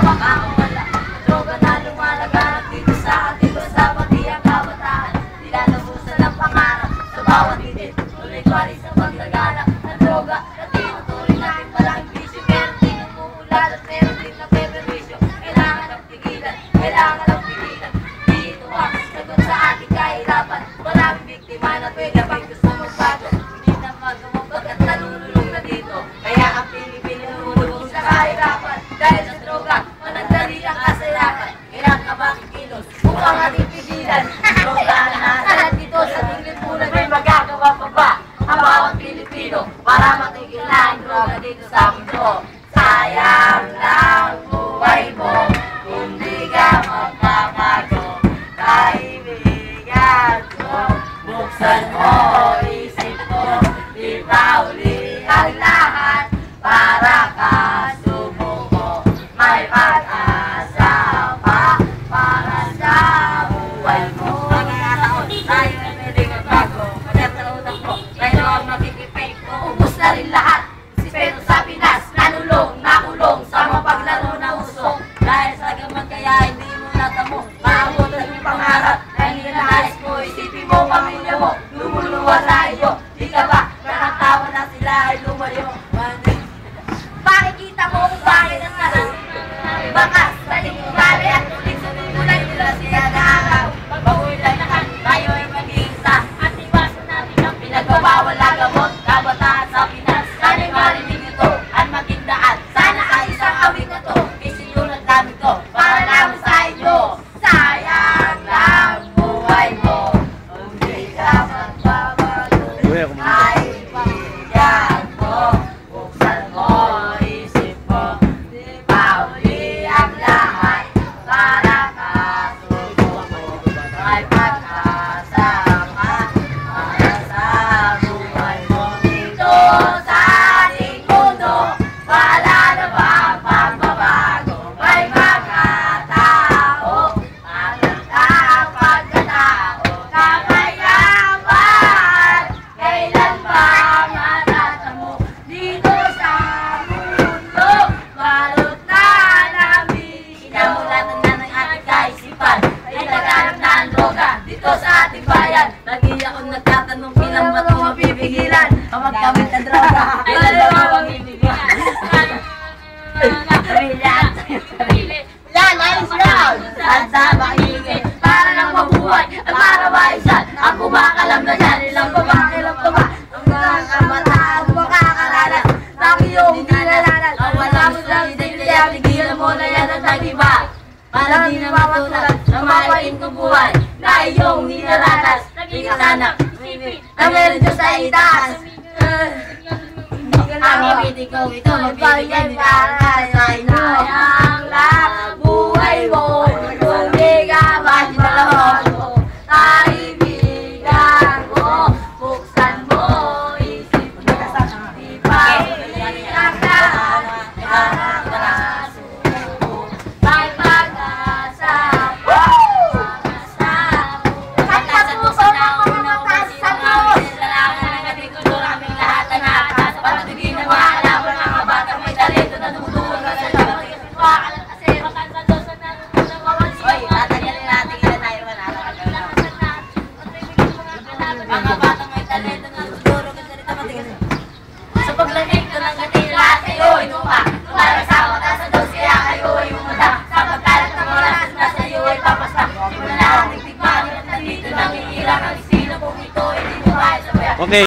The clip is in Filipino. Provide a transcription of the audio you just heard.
makakawala. Droga na lumalaganap dito sa ating bansa, pati ang kabataan. Nilalabusan ng pangarap sa bawat titik. Tuloy pari sa paglaganap ng droga na tinutuloy natin malaking bisyo. Meron din umuulan at meron din na peperwisyo. Kailangan ng pigilan, kailangan ng pigilan. Dito ang sagot sa ating kahirapan. Maraming biktima na pwede pang gusto magbago. Hindi na magawa pagkat nalululong na dito. Kaya ang Pilipino lumulong sa kahirapan. Dahil sa droga, managdali ang kasalanan. Kailangan ka ba kikilos upang ating pigilan? Droga na nasalat dito sa ating lipunan. May magagawa pa ba ang bawat Pilipino para matigil na ang droga dito sa mundo? Sayang lang buhay mo kung di ka magpapago. Kaibigan ko, buksan mo isip mo, di pa uli ang lahat para ka sumuko. May pag-asa pa para sa buhay mo. Pagkakataon, tayo ay pwedeng magbago. Kagat sa utak mo, tayo ang makikipig mo. Ubus na rin lahat. Sispeto sa Pinas, nanulong, nakulong sa mapaglaro na usok. Dahil sa gamot kaya hindi mo natamo, maabot ang iyong pangarap. Dahil nilahais mo, isipin mo, pamilya mo, lumuluwa sa iyo. Di ka ba, nakatawa na sila ay lumayo. Makikita mo kung bakit ang sarap. Bakas, balik mo bali at tuling sumulay nila siya na araw. Pag-uwilan naman, tayo ay mag-iisa. At iwasan natin ang pinagbabawal na gamot, kabataan sa Pinas. Sana marinig ito at maging daan. Sana ang isang awit na to, isinulat namin to para naman sa inyo. Sayang lang buhay mo kung di ka magbabago. Kaibigan mo, buksan mo isip mo, di pa uli ang lahat para ka sumuko. May pag-asa ka para sa buhay mo. Dito sa ating mundo, wala na ba ang pagbabago? May mga tao, maganda ang pagkatao, kakayaman, kailan ba matatamo? Dito sa mundo, balot na namin. Sinamulatan na ng ating kaisipan, ay naghanap na ang droga dito sa ating bayan. Lagi akong nagtatanong, kailan ba ito mapipigilan? Ang magkamit na droga, kailan ba mapipigilan? Yan, ayos lang! Saan sa makiligin, para lang mabuhay at para maisan. Ang kumakalam na yan, ilang ilang baba. Ang mga kabataan makakalalas ng iyong dinalalas. Ang wala mo sa identidad, tigilan mo na yan ang nag-iba. Para di na matulad ng malikin kong buhay na iyong nilaranas. Naging sana, na meron Diyos sa itaas. Ang ibig ko ito, magbibigay para sa inyo. Sayang lang buhay mo kung di ka magbabago. Kaibigan mo, buksan mo isip mo, di pa uli ang lahat para ka sumuko. May pag-asa pa para sa buhay. Hanggang sa puso na umatas sa Diyos. Lalaki ng ating kultura, aming lahat ang nakakasa. Patutigin na maalaman ng mga batang may talento na tumutulong ka sa lahat. Wakalan kasi makan sa Diyos na nagmamahal. Oy, tatagalin natin ilan tayo manalo. Mga batang may talento na tumutulong ka sa rito matigas. Sa paglamig ko ng gating lahat kayo ay tuma. Para sa mata sa Diyos kaya kayo ay umanda. Sa pagkalat ng oras na sa iyo ay papasta. Simula na ang tigtigmanin at nandito nang iirang ang istilo kung ito ay di mo kaya sa bayan. Okay.